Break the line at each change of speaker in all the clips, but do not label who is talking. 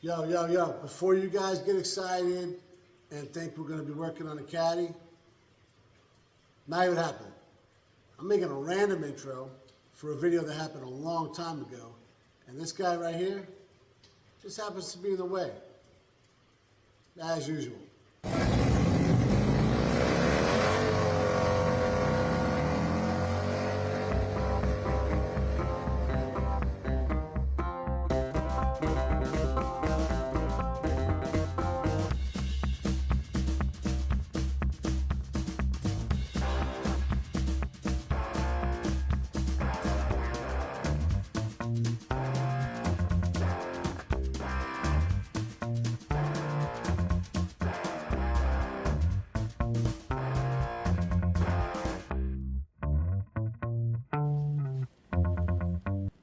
Yo, yo, yo, before you guys get excited and think we're going to be working on a caddy, not even happening. I'm making a random intro for a video that happened a long time ago, and this guy right here just happens to be in the way, as usual.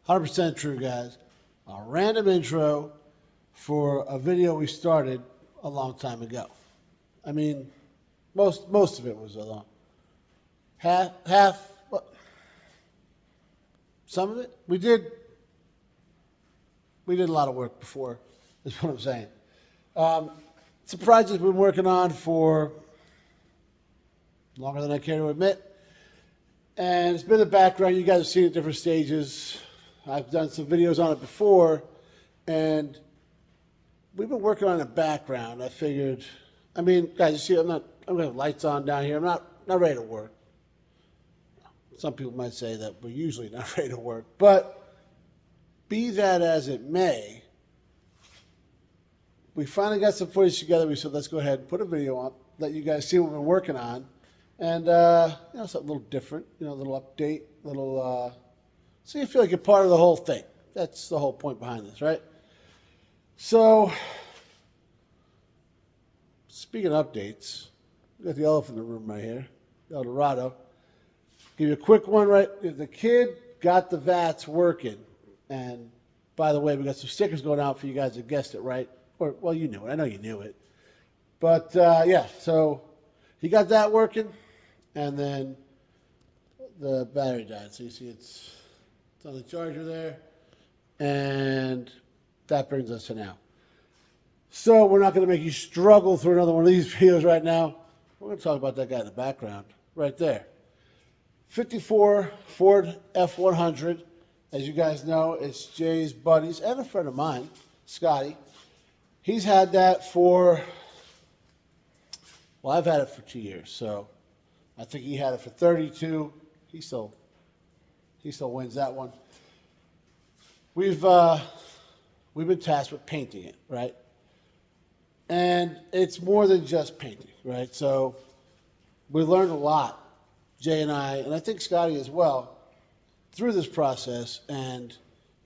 100% true, guys. A random intro for a video we started a long time ago. I mean, most of it was a long half. Some of it we did a lot of work before. Is what I'm saying. It's a project we've been working on for longer than I care to admit, and it's been in the background. You guys have seen it at different stages. I've done some videos on it before, and we've been working on it in the background. I figured, I mean, guys, you see, I'm going to have lights on down here. I'm not ready to work. Some people might say that we're usually not ready to work, but be that as it may, we finally got some footage together. We said, let's go ahead and put a video up, let you guys see what we've been working on, and something a little different, a little update, so you feel like you're part of the whole thing. That's the whole point behind this, right? So, speaking of updates, we got the elephant in the room right here, El Dorado. Give you a quick one, right? The kid got the vats working. And by the way, we got some stickers going out for you guys that guessed it, right? Or, well, you knew it. I know you knew it. But, yeah, so he got that working. And then the battery died. So you see it's on the charger there. And that brings us to now. So we're not going to make you struggle through another one of these videos right now. We're going to talk about that guy in the background right there. 54 Ford F100. As you guys know, it's Jay's buddies and a friend of mine, Scotty. He's had that for, well, I've had it for 2 years. So I think he had it for 32. He still wins that one. We've been tasked with painting it, right? And it's more than just painting, right? So we learned a lot, Jay and I think Scotty as well, through this process. And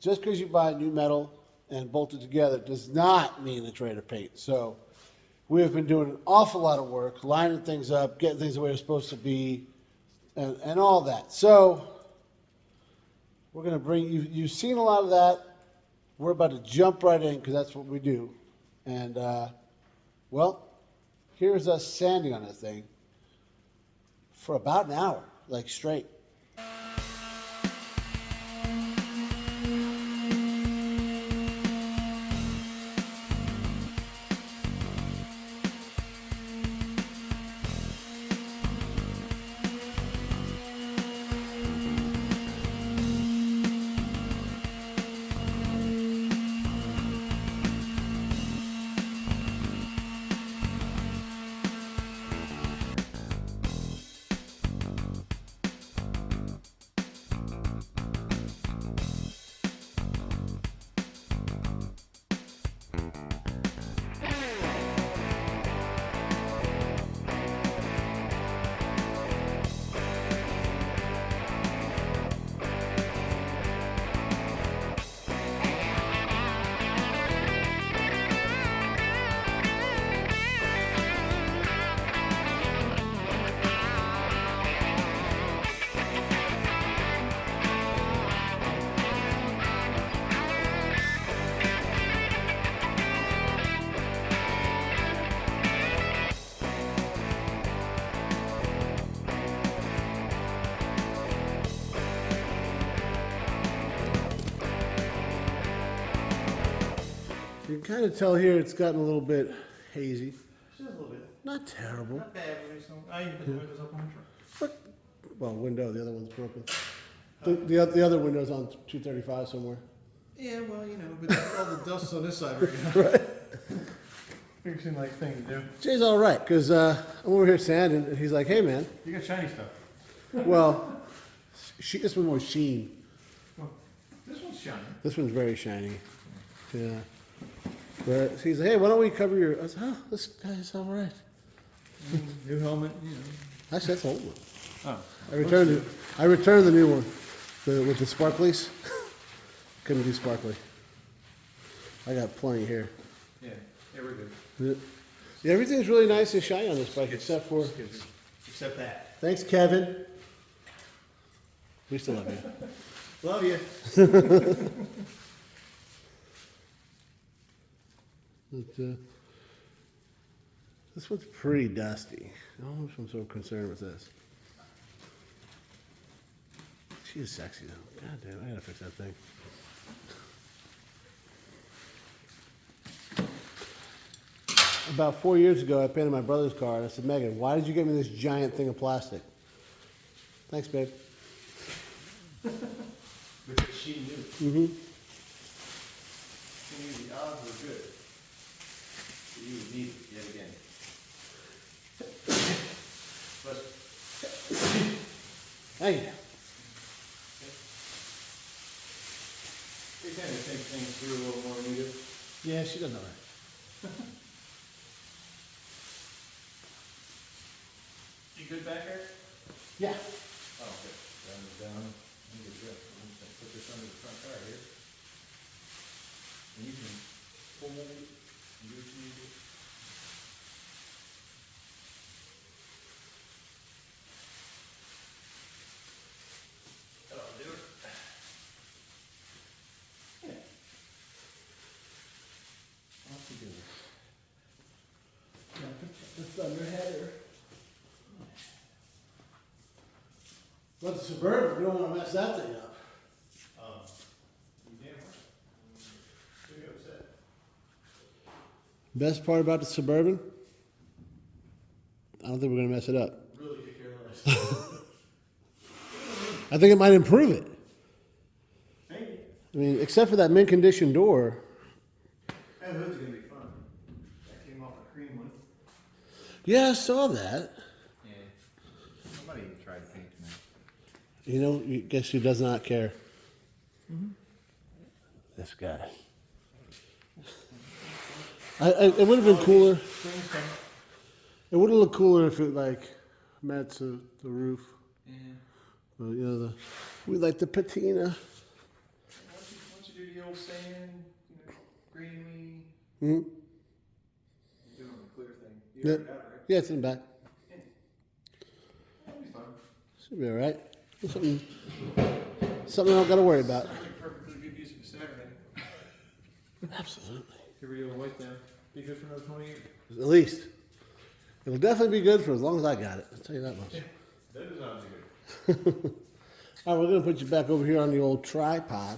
just because you buy new metal and bolt it together does not mean it's ready to paint. So we have been doing an awful lot of work, lining things up, getting things the way they're supposed to be, and all that. So we're going to bring you, you've seen a lot of that. We're about to jump right in because that's what we do. And, well, here's us sanding on this thing for about an hour, like straight. kind of tell here it's gotten a little bit hazy.
Just a little bit.
Not terrible.
Not bad, but it's I even put the windows up on the truck.
Well, window, the other one's broken. The other window's on 235 somewhere.
Yeah, well, you know, but all the dust's on this side right now.
Right.
It seems like thing to do.
Jay's all right, because I'm over here sanding, and he's like, hey, man.
You got shiny stuff.
Well, this one was sheen.
Well, this one's shiny.
This one's very shiny. Yeah. But he's like, hey, why don't we cover your... I was like, oh, this guy's all right.
New helmet, you know.
Actually, that's the old one.
Oh.
I returned the new one with the sparklies. Couldn't do sparkly. I got plenty here.
Yeah, we're good.
Yeah, everything's really nice and shiny on this bike, except for...
Except that.
Thanks, Kevin. We still love you.
Love you.
But, this one's pretty dusty. I don't know if I'm so concerned with this. She is sexy though. God damn, I gotta fix that thing. About 4 years ago, I painted my brother's car, and I said, Megan, why did you get me this giant thing of plastic? Thanks, babe.
Because she knew.
Mm-hmm.
She knew the odds were good. So you would need it yet again. But
Thank you.
they tend to think things through a little more than we do.
Yeah, she doesn't know that.
You good back there?
Yeah.
Oh, okay. Down. I'm good. I'm just gonna put this under the front tire here. And you can pull it and do what you need to do. That'll do it. Yeah. Off we go.
The thunder header. But the Suburban, we don't want to mess that thing up.
You damn right. Should be upset.
Best part about the Suburban? I don't think we're going to mess it up.
Really could care less.
I think it might improve it.
Maybe.
I mean, except for that mint condition door.
That hood's gonna be fun. That came off a cream one.
Yeah, I saw that.
Yeah. Somebody even tried to paint tonight.
You know, guess who does not care?
Mm-hmm.
This guy. It would have been cooler. It would have looked cooler if it like matched the roof.
Yeah.
But you know, we like the patina.
Once you do the old sand, you know, greenery,
Mm-hmm.
doing the clear thing. You
Yeah.
already got it, right?
Yeah, it's in the back.
That'll be fun.
Should be all right. Something I don't got to worry about.
Sounds like perfectly good use of a Saturday.
Absolutely.
Get rid of the white down. Be good for another 20 years.
At least. It'll definitely be good for as long as I got it. I'll tell you that much.
That is on good.
All right, we're going to put you back over here on the old tripod.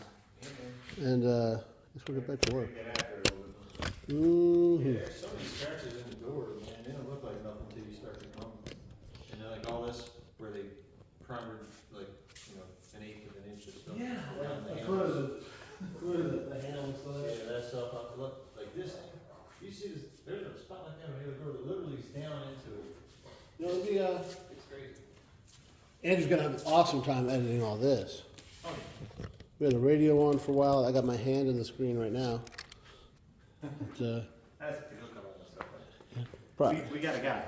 And let's get back to work.
Get after it a little bit.
Mm-hmm.
Yeah, there's so many scratches in the door, man. They don't look like nothing until you start to come. And then like all this, where they primered like, you know, an eighth of an inch of stuff.
Yeah,
around the
like
handle.
the handle and stuff.
Yeah, that stuff, look, like this thing. You see this, there's a spot like that on the other door that literally is down into it.
You know, it'll be,
It's crazy.
Andrew's going to have an awesome time editing all this.
Oh,
We had the radio on for a while. I got my hand in the screen right now. But,
that's, he'll come on and stuff like that.
probably.
We got a guy.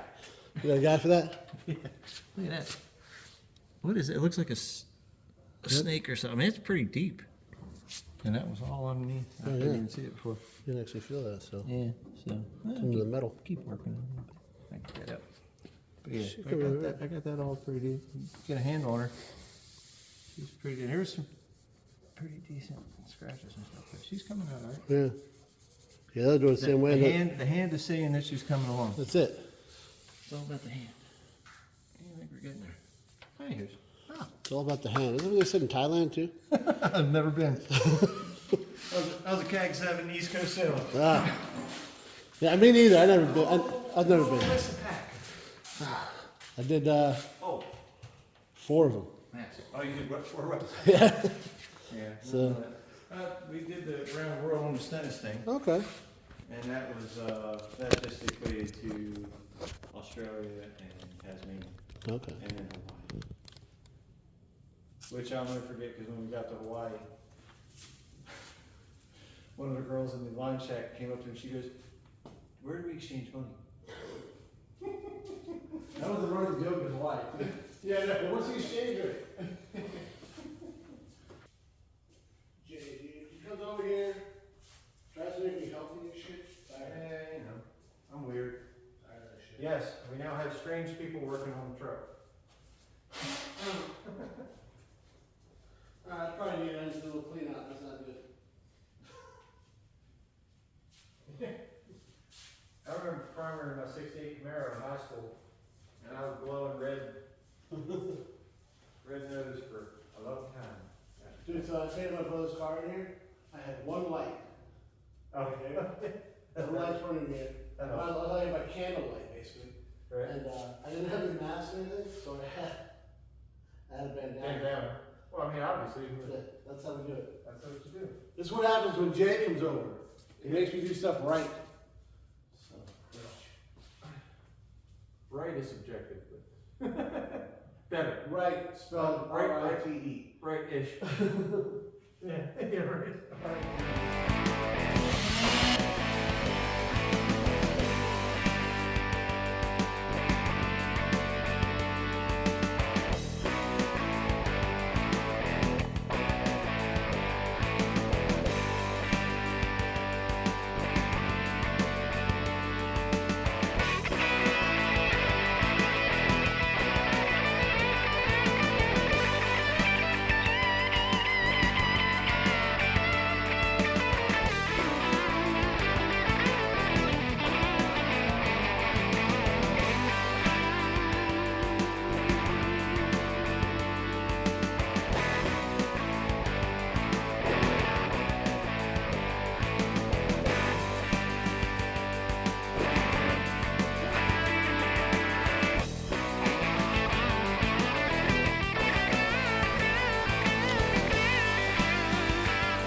You got a guy for that?
Look at that. What is it? It looks like a snake or something. It's pretty deep. And that was all underneath. I
Oh,
didn't
yeah.
even see it before.
You can actually feel that, so.
Yeah, so.
Into the metal.
Keep working on it. I can get up. But yeah,
She
I
could
got,
be
that, I got that all pretty deep. Get a handle on her. She's pretty good. Here's some pretty decent scratches and stuff. But she's coming out all right.
Yeah. Yeah, they'll do it the same way.
The hand is saying that she's coming along.
That's it.
It's all about the hand. I think we're getting there. Anywho's.
It's all about the hand. Isn't that what they said in Thailand, too?
I've never been.
I was a CAG 7 East Coast sailor.
Ah. Yeah, me neither. I've never been.
Listen back.
I did
Oh,
4 of them.
nice. Oh, you did what for what?
Yeah.
Yeah.
So-
We did the round world on the Stennis thing,
Okay.
and that was, that just equated to Australia and Tasmania,
Okay.
and then Hawaii. Which I'll never forget, because when we got to Hawaii, one of the girls in the line shack came up to me, she goes, "Where do we exchange money?"
That was a running joke in Hawaii. Yeah, no, what's the exchange rate? He comes over here, tries to make me healthy and shit.
You know, I'm weird.
Tired of that shit.
Yes, we now have strange people working on the truck.
I probably need a little clean out. That's not good.
I remember primary my '68 Camaro in high school, and I was glowing red, red nose for a long time.
Dude, so I saved my brother's car in here. I had one light.
Okay.
The lights weren't in here. I'll tell you about candlelight, basically.
Right.
And I didn't have any mask or anything, so I had a bandana.
Bandana. Well, I mean, obviously,
Yeah, that's how we do it.
that's what you do.
This is what happens when Jay comes over. He makes me do stuff right. So,
Right is subjective, but better.
right, spelled
Right,
R-I-T-E.
Right-ish. Yeah, yeah, right.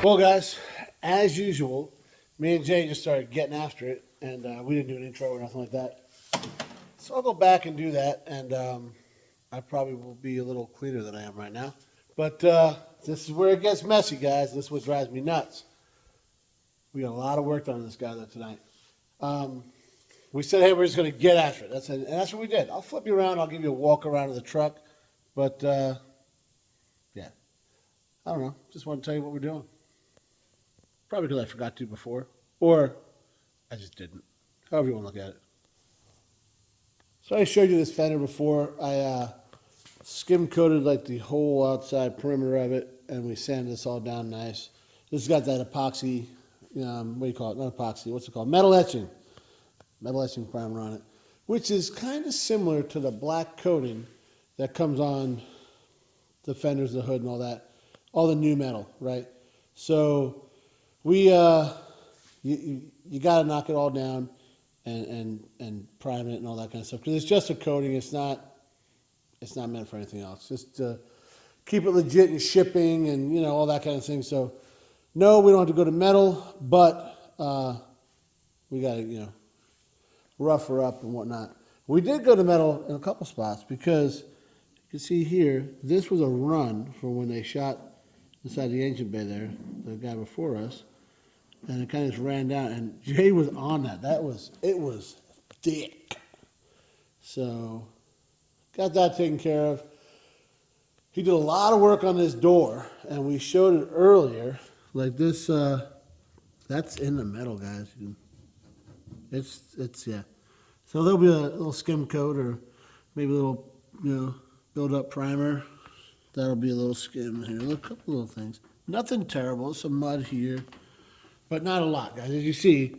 Well, guys, as usual, me and Jay just started getting after it, and we didn't do an intro or nothing like that. So I'll go back and do that, and I probably will be a little cleaner than I am right now. But this is where it gets messy, guys. This is what drives me nuts. We got a lot of work done on this guy, though, tonight. We said, hey, we're just going to get after it. And that's what we did. I'll flip you around. I'll give you a walk around of the truck. But, yeah. I don't know. Just want to tell you what we're doing. Probably because I forgot to before. Or I just didn't. However you want to look at it. So I showed you this fender before. I skim coated like the whole outside perimeter of it. And we sanded this all down nice. This has got that epoxy, what do you call it? Not epoxy. What's it called? Metal etching. Metal etching primer on it. Which is kind of similar to the black coating that comes on the fenders, the hood and all that. All the new metal, right? So we, you got to knock it all down and prime it and all that kind of stuff. Because it's just a coating. It's not meant for anything else. Just to keep it legit in shipping and, all that kind of thing. So, no, we don't have to go to metal, but we got to, rough her up and whatnot. We did go to metal in a couple spots because you can see here, this was a run from when they shot inside the engine bay there, the guy before us, and it kind of just ran down, and Jay was on that. It was thick. So, got that taken care of. He did a lot of work on this door, and we showed it earlier. Like this, that's in the metal, guys. It's yeah. So there'll be a little skim coat or maybe a little, build up primer. That'll be a little skim here. A couple little things. Nothing terrible. Some mud here, but not a lot, guys. As you see,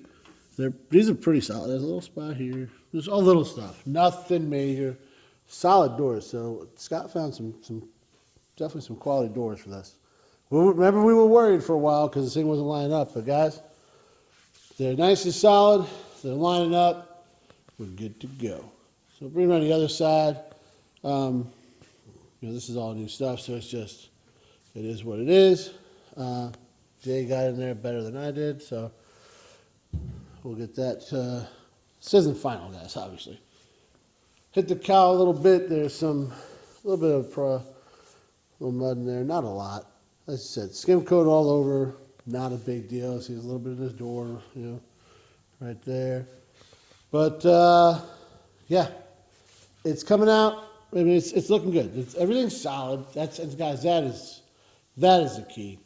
these are pretty solid. There's a little spot here. There's all little stuff. Nothing major. Solid doors. So Scott found some definitely some quality doors for this. remember we were worried for a while because this thing wasn't lining up. But guys, they're nice and solid. They're lining up. We're good to go. So bring it on the other side. This is all new stuff, so it is what it is. Jay got in there better than I did, so we'll get that. This isn't final, guys, obviously. Hit the cowl a little bit. There's a little bit of little mud in there, not a lot. As I said, skim coat all over, not a big deal. See, there's a little bit of this door, right there. But yeah, it's coming out. I mean, it's looking good. Everything's solid. Guys, that is the key.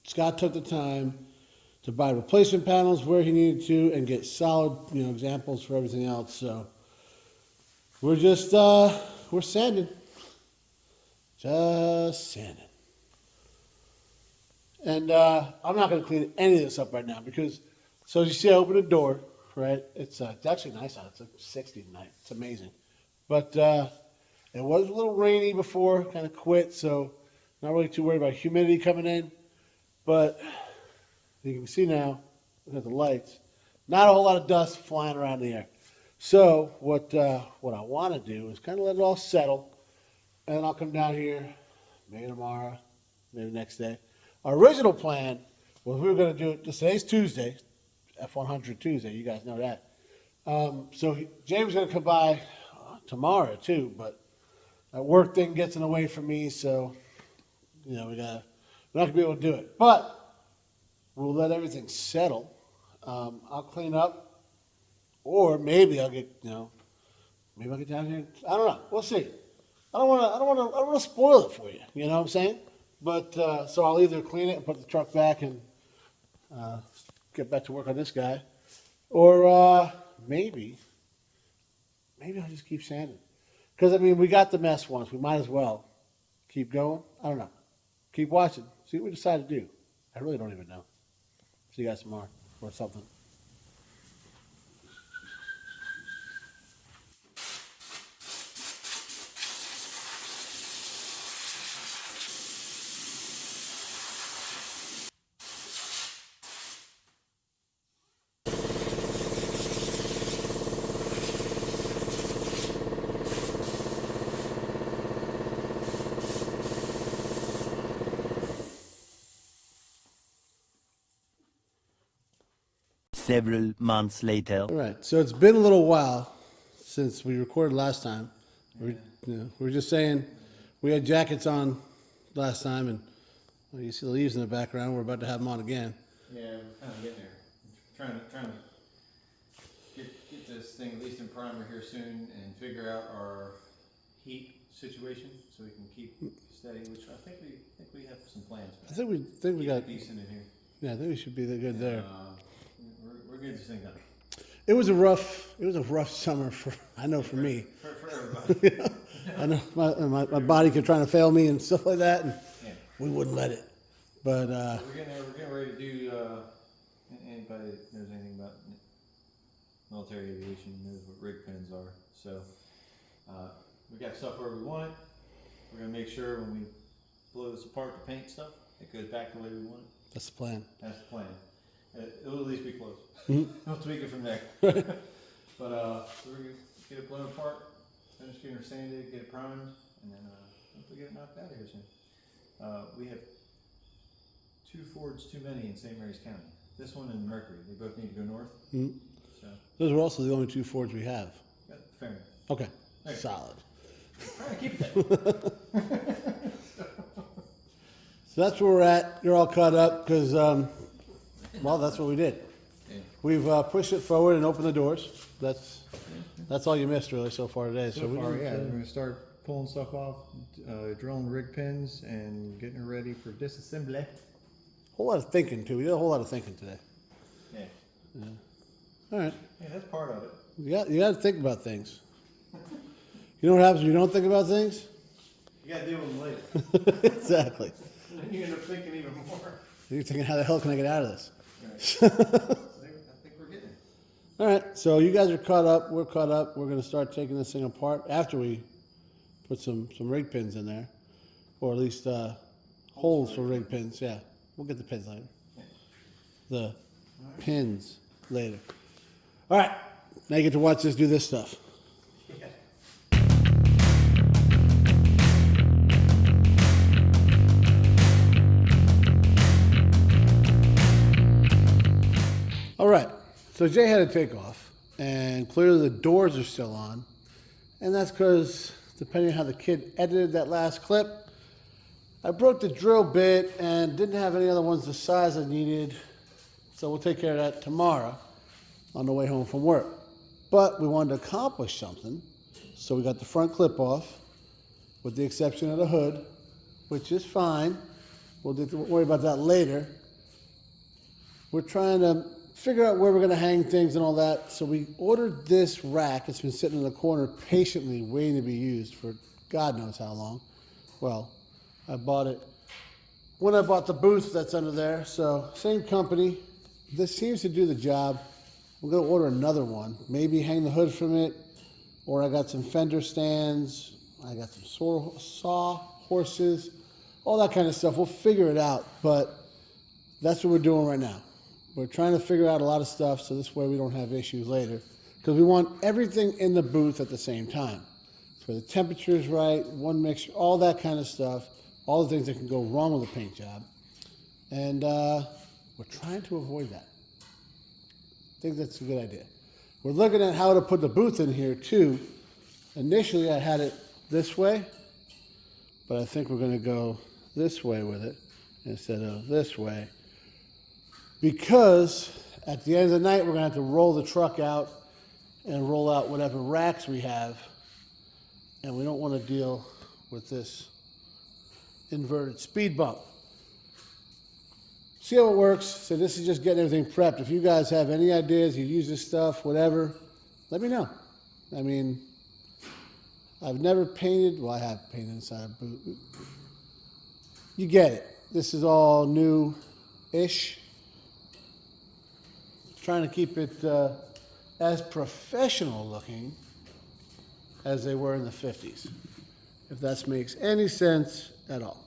Scott took the time to buy replacement panels where he needed to and get solid, examples for everything else. So we're just we're sanding, just sanding. And I'm not going to clean any of this up right now because, so as you see, I opened the door. Right, it's actually nice out. It's like 60 tonight. It's amazing. But it was a little rainy before, kind of quit, so not really too worried about humidity coming in. But you can see now, look at the lights, not a whole lot of dust flying around the air. So what I want to do is kind of let it all settle, and I'll come down here, maybe tomorrow, maybe the next day. Our original plan was we were going to do it, today's Tuesday, F100 Tuesday, you guys know that. So Jay was going to come by tomorrow too, but that work thing gets in the way for me, so we're not going to be able to do it. But we'll let everything settle. I'll clean up, or maybe I'll get maybe I'll get down here. I don't know. We'll see. I don't want to spoil it for you. You know what I'm saying? But so I'll either clean it and put the truck back and get back to work on this guy, or maybe I'll just keep sanding. Because I mean, we got the mess once. We might as well keep going. I don't know. Keep watching. See what we decide to do. I really don't even know. See you guys tomorrow or something.
Several months later.
All right, so it's been a little while since we recorded last time. We're just saying we had jackets on last time, and you see the leaves in the background. We're about to have them on again.
Yeah, we're kind of getting there. Trying to get this thing at least in primer here soon and figure out our heat situation so we can keep steady. Which I think we have some plans for.
I think we got
decent in here.
Yeah, I think we should be good there.
We're getting this thing done.
It was a rough summer for me.
For everybody.
I know my body kept trying to fail me and stuff like that, and we wouldn't let it. But
we're getting ready to do. Anybody that knows anything about military aviation knows what rig pins are. So we got stuff where we want it. We're gonna make sure when we blow this apart to paint stuff, it goes back the way we want it.
That's the plan.
That's the plan. It'll at least be close.
Mm-hmm.
We'll tweak it from there. But so we're gonna get it blown apart, finish getting her sanded, get it primed, and then hopefully get it knocked out here soon. We have 2 Fords too many in St. Mary's County. This one and Mercury. They both need to go north.
Mm-hmm.
So
Those are also the only 2 Fords we have.
fair enough.
Okay, solid.
Trying to keep it that.
So that's where we're at. You're all caught up because, that's what we did.
Yeah.
We've pushed it forward and opened the doors. That's all you missed really so far today.
So far, we're gonna start pulling stuff off, drilling rig pins, and getting her ready for disassembly.
Whole lot of thinking too. We did a whole lot of thinking today.
Yeah.
All right.
Yeah, that's part of it.
You got to think about things. You know what happens when you don't think about things?
You gotta deal with them later.
Exactly.
And then you end up thinking even more.
You're thinking, how the hell can I get out of this?
Right. I think we're getting it.
All right. So you guys are caught up. We're caught up. We're going to start taking this thing apart after we put some rig pins in there, or at least Holes for rig pins, yeah. We'll get the pins later. The pins later. All right, now you get to watch us do this stuff. All right, so Jay had to take off, and clearly the doors are still on, and that's because, depending on how the kid edited that last clip, I broke the drill bit and didn't have any other ones the size I needed, so we'll take care of that tomorrow on the way home from work. But we wanted to accomplish something, so we got the front clip off, with the exception of the hood, which is fine. We'll worry about that later. We're trying to figure out where we're going to hang things and all that, so we ordered this rack. It's been sitting in the corner patiently waiting to be used for God knows how long. Well, I bought it when I bought the booth that's under there, so same company. This seems to do the job. We're going to order another one, maybe hang the hood from it, or I got some fender stands, I got some saw horses, all that kind of stuff. We'll figure it out, but that's what we're doing right now. We're trying to figure out a lot of stuff so this way we don't have issues later, because we want everything in the booth at the same time. So the temperature is right, one mixture, all that kind of stuff, all the things that can go wrong with a paint job. And we're trying to avoid that. I think that's a good idea. We're looking at how to put the booth in here too. Initially I had it this way, but I think we're going to go this way with it instead of this way. Because at the end of the night, we're going to have to roll the truck out and roll out whatever racks we have. And we don't want to deal with this inverted speed bump. See how it works. So this is just getting everything prepped. If you guys have any ideas, you use this stuff, whatever, let me know. I mean, I've never painted, well, I have painted inside a boot. You get it. This is all new-ish. Trying to keep it as professional looking as they were in the 50s, if that makes any sense at all.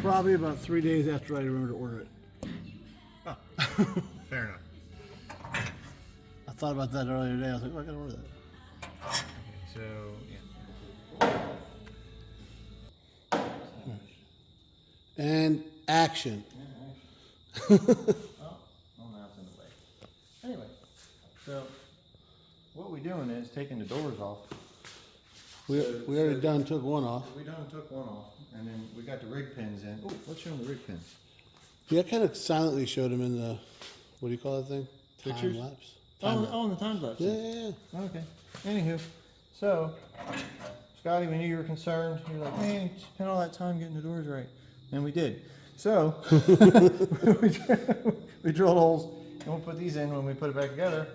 Probably about 3 days after I remember to order it.
Oh, fair enough.
I thought about that earlier today. I was like, oh, I gotta order that.
Okay, so, yeah.
And action.
Oh, now it's in the way. Anyway, so what we're doing is taking the doors off.
We already done took one off.
We done took one off, and then we got the rig pins in. Oh, let's show them the rig pins.
Yeah, I kind of silently showed him in the, what do you call that thing?
Pictures?
Time lapse.
Oh, in the time lapse.
Yeah.
Okay. Anywho, so Scotty, when you were concerned, you were like, man, you spent all that time getting the doors right, and we did. So we drilled holes, and we'll put these in when we put it back together,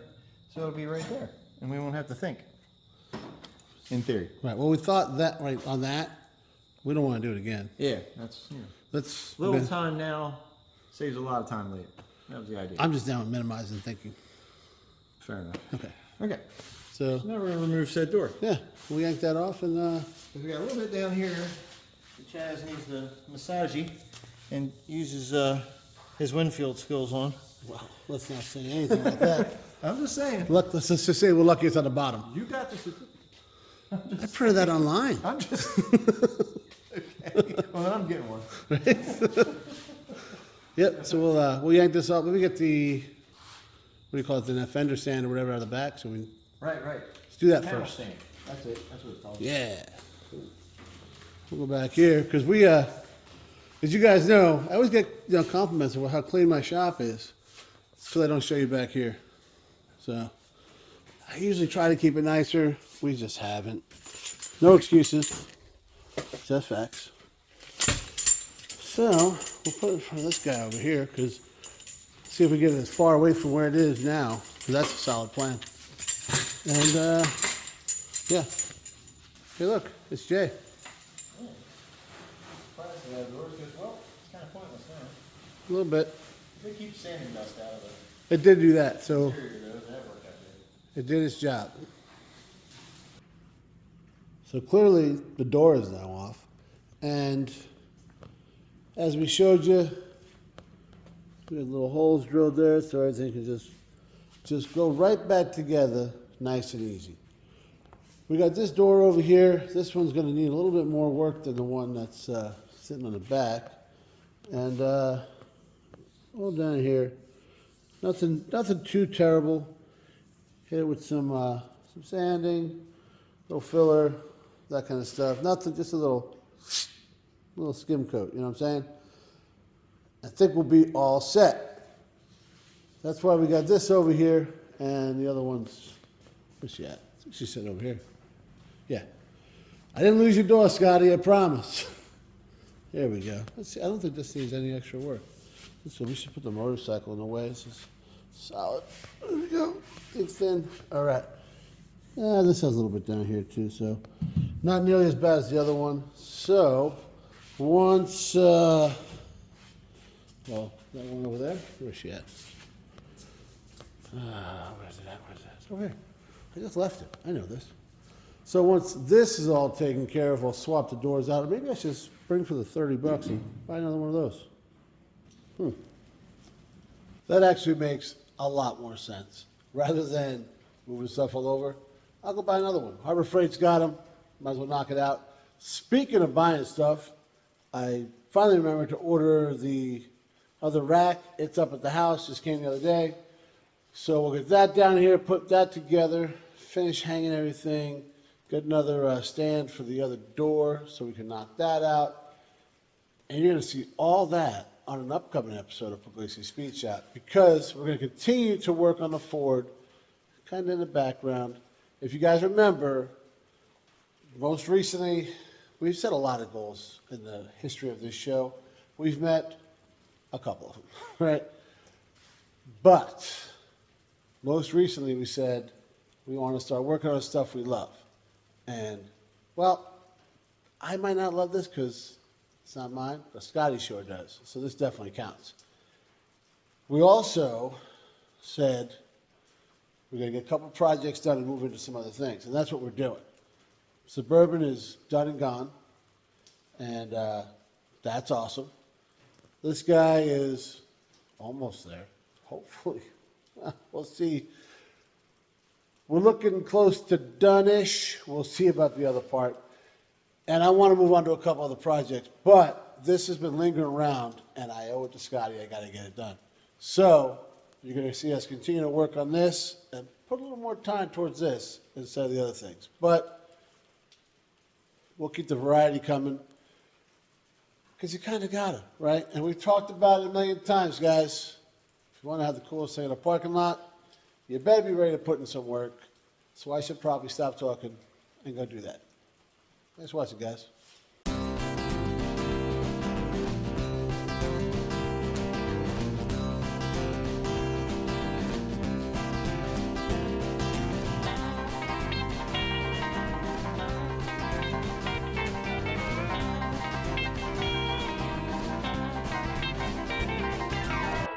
so it'll be right there, and we won't have to think. In theory.
Right. Well, we thought that right on that. We don't want to do it again.
Yeah, that's
Let's.
little time now saves a lot of time later. That was the idea.
I'm just down with minimizing thinking.
Fair enough.
Okay.
Okay.
So
Now we're gonna remove said door.
yeah, we yanked that off and
We got a little bit down here
Chaz needs to massage you and uses his Winfield skills on.
Well, let's not say anything like that.
I'm just saying.
Look, let's just say we're lucky it's on the bottom.
You got this.
I printed that online.
I'm just. Okay. Well, then I'm getting one.
Yep, so we'll yank this up. Let me get the, what do you call it, the fender stand or whatever out of the back. So we
Right.
let's do that
Panel
first.
stand. That's it. That's what it's called.
Yeah. We'll go back here because we, as you guys know, I always get compliments about how clean my shop is. So I don't show you back here. So I usually try to keep it nicer. We just haven't. No excuses. Just facts. So we'll put it for this guy over here because see if we get it as far away from where it is now because that's a solid plan. And yeah. Hey, look, it's Jay.
Well, it's kind of pointless now.
A little bit.
They keep sanding dust out of it.
It did do that, so
Interior though, that worked out good.
it did its job. So clearly the door is now off. And as we showed you, we had little holes drilled there so everything can just go right back together nice and easy. We got this door over here. This one's going to need a little bit more work than the one that's sitting on the back. And all down here, nothing too terrible. Hit it with some sanding, little filler, that kind of stuff. Nothing, just a little skim coat. You know what I'm saying? I think we'll be all set. That's why we got this over here, and the other one's, where's she at? I think she's sitting over here. Yeah. I didn't lose your door, Scotty, I promise. There we go. Let's see. I don't think this needs any extra work. So we should put the motorcycle in the way. This is solid. There we go. Thing's thin. All right. This has a little bit down here too, so not nearly as bad as the other one. So once, well, that one over there, where's she at? Where's it at? It's over here. I just left it. I know this. So once this is all taken care of, I'll swap the doors out. Or maybe I should spring for the $30 and buy another one of those. That actually makes a lot more sense. Rather than moving stuff all over, I'll go buy another one. Harbor Freight's got them. Might as well knock it out. Speaking of buying stuff, I finally remembered to order the other rack. It's up at the house. Just came the other day. So we'll get that down here, put that together, finish hanging everything. Get another stand for the other door so we can knock that out. And you're going to see all that on an upcoming episode of Pugliese Speed Shop because we're going to continue to work on the Ford, kind of in the background. If you guys remember, most recently, we've set a lot of goals in the history of this show. We've met a couple of them, right? But most recently, we said we want to start working on stuff we love. And, well, I might not love this because it's not mine, but Scotty sure does. So this definitely counts. We also said we're going to get a couple projects done and move into some other things. And that's what we're doing. Suburban is done and gone. And that's awesome. This guy is almost there, hopefully. We'll see. We're looking close to done-ish. We'll see about the other part. And I want to move on to a couple other projects, but this has been lingering around, and I owe it to Scotty. I got to get it done. So you're going to see us continue to work on this and put a little more time towards this instead of the other things. But we'll keep the variety coming because you kind of got it, right? And we've talked about it a million times, guys. If you want to have the coolest thing in a parking lot, you better be ready to put in some work. So I should probably stop talking and go do that. Thanks for watching, guys.